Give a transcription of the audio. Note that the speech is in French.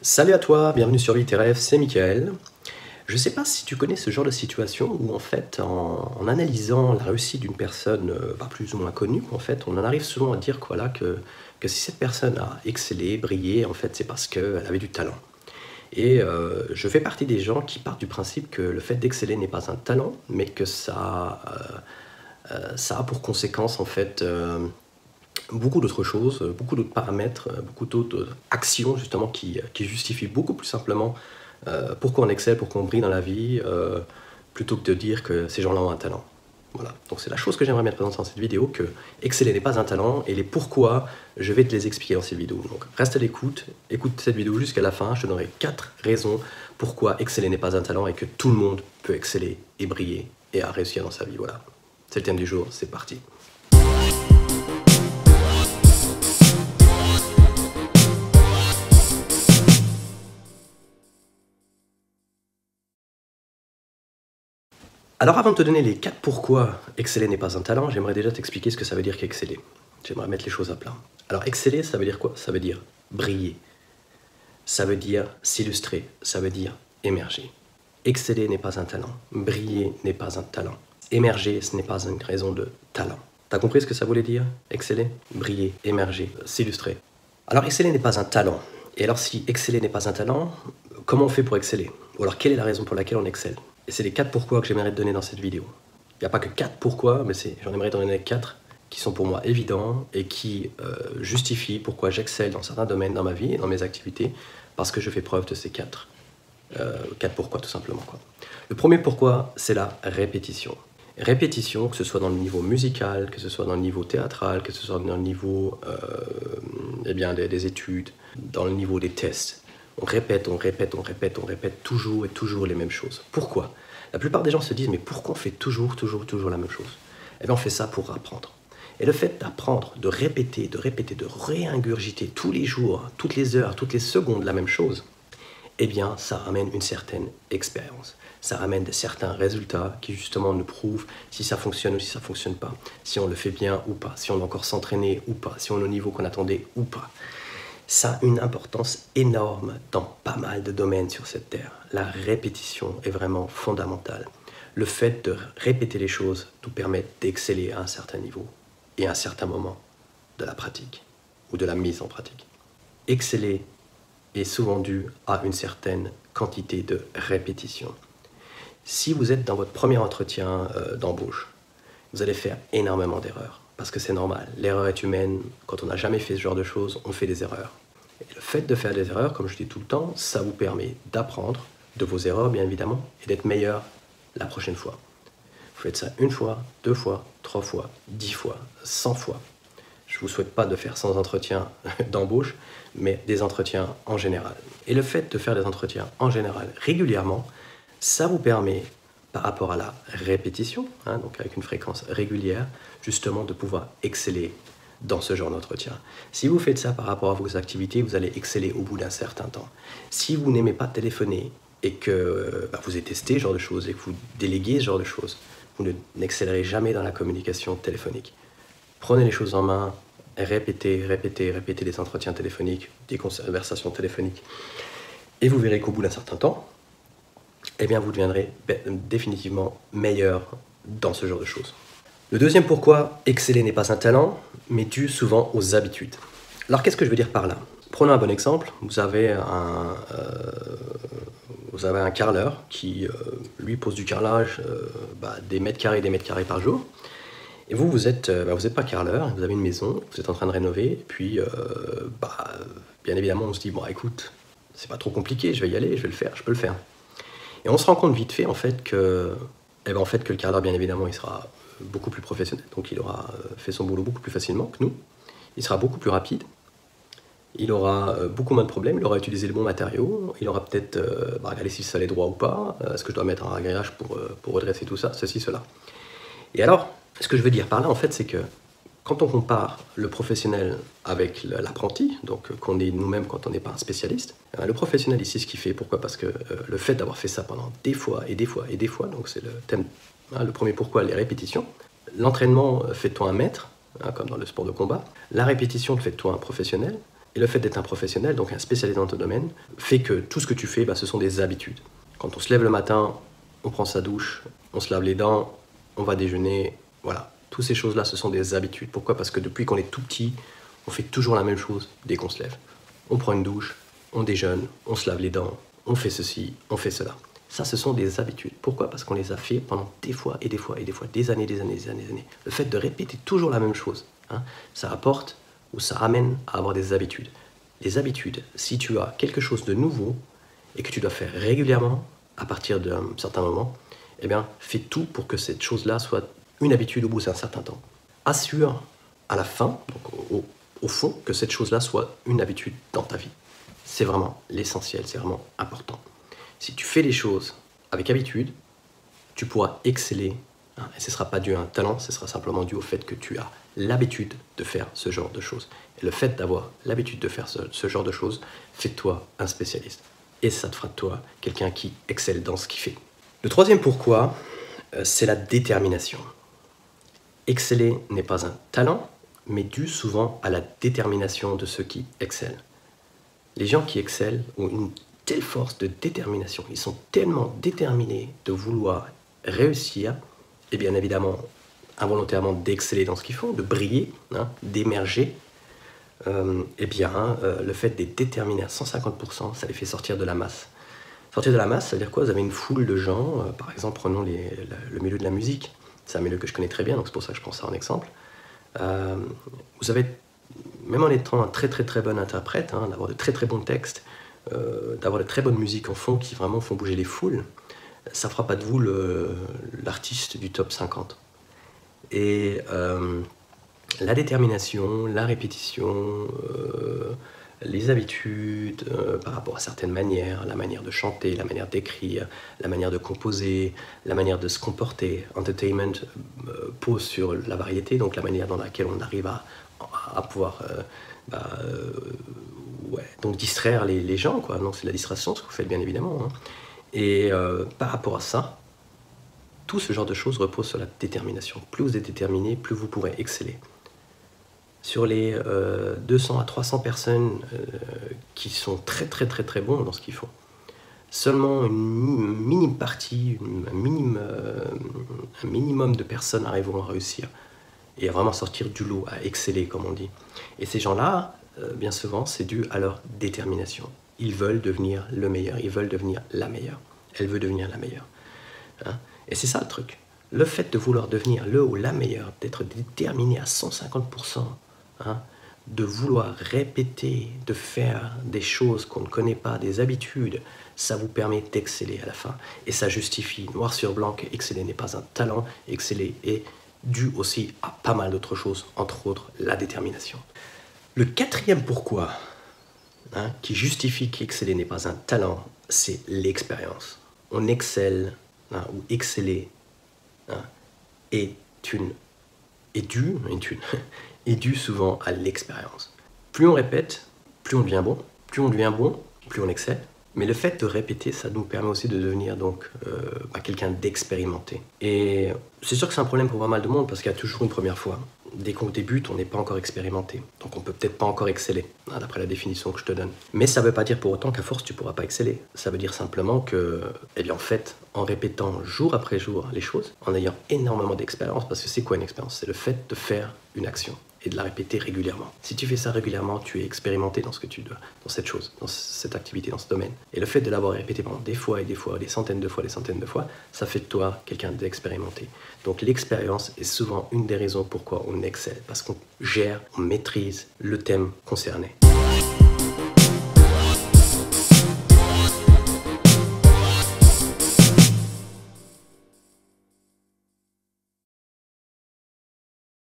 Salut à toi, bienvenue sur Vite tes rêves, c'est Michael. Je ne sais pas si tu connais ce genre de situation où en fait, en analysant la réussite d'une personne plus ou moins connue, en fait, on en arrive souvent à dire voilà, que si cette personne a excellé, brillé, en fait, c'est parce qu'elle avait du talent. Et je fais partie des gens qui partent du principe que le fait d'exceller n'est pas un talent, mais que ça a pour conséquence en fait beaucoup d'autres choses, beaucoup d'autres paramètres, beaucoup d'autres actions justement qui justifient beaucoup plus simplement pourquoi on excelle, pourquoi on brille dans la vie, plutôt que de dire que ces gens-là ont un talent. Voilà, donc c'est la chose que j'aimerais bien te présenter dans cette vidéo, que exceller n'est pas un talent, et les pourquoi, je vais te les expliquer dans cette vidéo. Donc reste à l'écoute, écoute cette vidéo jusqu'à la fin, je te donnerai 4 raisons pourquoi exceller n'est pas un talent et que tout le monde peut exceller et briller et à réussir dans sa vie. Voilà, c'est le thème du jour, c'est parti. Alors avant de te donner les 4 pourquoi exceller n'est pas un talent, j'aimerais déjà t'expliquer ce que ça veut dire qu'exceller. J'aimerais mettre les choses à plat. Alors exceller, ça veut dire quoi? Ça veut dire briller. Ça veut dire s'illustrer. Ça veut dire émerger. Exceller n'est pas un talent. Briller n'est pas un talent. Émerger, ce n'est pas une raison de talent. T'as compris ce que ça voulait dire? Exceller, briller, émerger, s'illustrer. Alors exceller n'est pas un talent. Et alors si exceller n'est pas un talent, comment on fait pour exceller? Ou alors quelle est la raison pour laquelle on excelle? Et c'est les 4 pourquoi que j'aimerais te donner dans cette vidéo. Il n'y a pas que 4 pourquoi, mais j'en aimerais te donner 4 qui sont pour moi évidents et qui justifient pourquoi j'excelle dans certains domaines dans ma vie et dans mes activités, parce que je fais preuve de ces 4 pourquoi tout simplement, quoi. Le premier pourquoi, c'est la répétition. Répétition, que ce soit dans le niveau musical, que ce soit dans le niveau théâtral, que ce soit dans le niveau des études, dans le niveau des tests. On répète toujours et toujours les mêmes choses. Pourquoi? La plupart des gens se disent, mais pourquoi on fait toujours la même chose? Eh bien, on fait ça pour apprendre. Et le fait d'apprendre, de répéter, de réingurgiter tous les jours, toutes les heures, toutes les secondes la même chose, eh bien, ça ramène une certaine expérience. Ça ramène certains résultats qui, justement, nous prouvent si ça fonctionne ou si ça ne fonctionne pas, si on le fait bien ou pas, si on doit encore s'entraîner ou pas, si on est au niveau qu'on attendait ou pas. Ça a une importance énorme dans pas mal de domaines sur cette terre. La répétition est vraiment fondamentale. Le fait de répéter les choses nous permet d'exceller à un certain niveau et à un certain moment de la pratique ou de la mise en pratique. Exceller est souvent dû à une certaine quantité de répétition. Si vous êtes dans votre premier entretien d'embauche, vous allez faire énormément d'erreurs. Parce que c'est normal, l'erreur est humaine, quand on n'a jamais fait ce genre de choses, on fait des erreurs. Et le fait de faire des erreurs, comme je dis tout le temps, ça vous permet d'apprendre de vos erreurs, bien évidemment, et d'être meilleur la prochaine fois. Vous faites ça 1 fois, 2 fois, 3 fois, 10 fois, 100 fois. Je ne vous souhaite pas de faire 100 entretiens d'embauche, mais des entretiens en général. Et le fait de faire des entretiens en général régulièrement, ça vous permet, par rapport à la répétition, donc avec une fréquence régulière, justement de pouvoir exceller dans ce genre d'entretien. Si vous faites ça par rapport à vos activités, vous allez exceller au bout d'un certain temps. Si vous n'aimez pas téléphoner et que vous avez testé ce genre de choses et que vous déléguez ce genre de choses, vous n'excellerez jamais dans la communication téléphonique. Prenez les choses en main, répétez les entretiens téléphoniques, des conversations téléphoniques, et vous verrez qu'au bout d'un certain temps, eh bien vous deviendrez définitivement meilleur dans ce genre de choses. Le deuxième pourquoi exceller n'est pas un talent, mais dû souvent aux habitudes. Alors qu'est-ce que je veux dire par là? Prenons un bon exemple, vous avez un carreleur qui lui pose du carrelage des mètres carrés par jour. Et vous êtes pas carreleur, vous avez une maison, vous êtes en train de rénover, et puis bien évidemment on se dit, bon écoute, c'est pas trop compliqué, je vais y aller, je vais le faire, je peux le faire. Et on se rend compte vite fait en fait que le carreleur, bien évidemment, il sera beaucoup plus professionnel, donc il aura fait son boulot beaucoup plus facilement que nous, il sera beaucoup plus rapide, il aura beaucoup moins de problèmes, il aura utilisé le bon matériau, il aura peut-être regardé si ça allait droit ou pas, est-ce que je dois mettre un agrégage pour redresser tout ça, ceci, cela. Et alors, ce que je veux dire par là, en fait, c'est que quand on compare le professionnel avec l'apprenti, donc qu'on est nous-mêmes quand on n'est pas un spécialiste, le professionnel ici, ce qu'il fait, pourquoi? Parce que le fait d'avoir fait ça pendant des fois, donc c'est le thème, le premier pourquoi, les répétitions. L'entraînement fait de toi un maître, comme dans le sport de combat. La répétition fait de toi un professionnel. Et le fait d'être un professionnel, donc un spécialiste dans ton domaine, fait que tout ce que tu fais, ce sont des habitudes. Quand on se lève le matin, on prend sa douche, on se lave les dents, on va déjeuner, voilà. Toutes ces choses-là, ce sont des habitudes. Pourquoi? Parce que depuis qu'on est tout petit, on fait toujours la même chose dès qu'on se lève. On prend une douche, on déjeune, on se lave les dents, on fait ceci, on fait cela. Ça, ce sont des habitudes. Pourquoi? Parce qu'on les a fait pendant des fois et des fois et des fois, des années, des années, des années, des années. Le fait de répéter toujours la même chose, ça apporte ou ça amène à avoir des habitudes. Les habitudes, si tu as quelque chose de nouveau et que tu dois faire régulièrement à partir d'un certain moment, eh bien, fais tout pour que cette chose-là soit une habitude au bout d'un certain temps. Assure à la fin, donc au fond, que cette chose-là soit une habitude dans ta vie. C'est vraiment l'essentiel, c'est vraiment important. Si tu fais les choses avec habitude, tu pourras exceller, et ce ne sera pas dû à un talent, ce sera simplement dû au fait que tu as l'habitude de faire ce genre de choses. Et le fait d'avoir l'habitude de faire ce genre de choses fait de toi un spécialiste. Et ça te fera de toi quelqu'un qui excelle dans ce qu'il fait. Le troisième pourquoi, c'est la détermination. Exceller n'est pas un talent, mais dû souvent à la détermination de ceux qui excellent. Les gens qui excellent ont une telle force de détermination, ils sont tellement déterminés de vouloir réussir, et bien évidemment, involontairement d'exceller dans ce qu'ils font, de briller, d'émerger, le fait d'être déterminé à 150%, ça les fait sortir de la masse. Sortir de la masse, ça veut dire quoi? Vous avez une foule de gens, par exemple, prenons le milieu de la musique. C'est un milieu que je connais très bien, donc c'est pour ça que je prends ça en exemple. Vous avez, même en étant un très très très bon interprète, d'avoir de très très bons textes, d'avoir de très bonnes musiques en fond qui vraiment font bouger les foules, ça ne fera pas de vous l'artiste du top 50. Et la détermination, la répétition, les habitudes par rapport à certaines manières, la manière de chanter, la manière d'écrire, la manière de composer, la manière de se comporter. Entertainment pose sur la variété, donc la manière dans laquelle on arrive à pouvoir donc distraire les gens, quoi. Donc c'est de la distraction, ce que vous faites bien évidemment. Et par rapport à ça, tout ce genre de choses repose sur la détermination. Plus vous êtes déterminé, plus vous pourrez exceller. Sur les 200 à 300 personnes qui sont très très très très bons dans ce qu'ils font, seulement une minime partie, un minimum de personnes arriveront à réussir et à vraiment sortir du lot, à exceller comme on dit. Et ces gens-là, bien souvent, c'est dû à leur détermination. Ils veulent devenir le meilleur, ils veulent devenir la meilleure. Elle veut devenir la meilleure. Et c'est ça le truc. Le fait de vouloir devenir le ou la meilleure, d'être déterminé à 150%, de vouloir répéter, de faire des choses qu'on ne connaît pas, des habitudes, ça vous permet d'exceller à la fin. Et ça justifie noir sur blanc que exceller n'est pas un talent, exceller est dû aussi à pas mal d'autres choses, entre autres la détermination. Le quatrième pourquoi, qui justifie qu'exceller n'est pas un talent, c'est l'expérience. On excelle, ou exceller, est dû souvent à l'expérience. Plus on répète, plus on devient bon. Plus on devient bon, plus on excelle. Mais le fait de répéter, ça nous permet aussi de devenir donc quelqu'un d'expérimenté. Et c'est sûr que c'est un problème pour pas mal de monde parce qu'il y a toujours une première fois. Dès qu'on débute, on n'est pas encore expérimenté. Donc on peut peut-être pas encore exceller, d'après la définition que je te donne. Mais ça ne veut pas dire pour autant qu'à force tu ne pourras pas exceller. Ça veut dire simplement que, en fait, en répétant jour après jour les choses, en ayant énormément d'expérience, parce que c'est quoi une expérience? C'est le fait de faire une action et de la répéter régulièrement. Si tu fais ça régulièrement, tu es expérimenté dans ce que tu dois, dans cette chose, dans cette activité, dans ce domaine. Et le fait de l'avoir répété pendant des fois et des fois, des centaines de fois, ça fait de toi quelqu'un d'expérimenté. Donc l'expérience est souvent une des raisons pourquoi on excelle, parce qu'on gère, on maîtrise le thème concerné.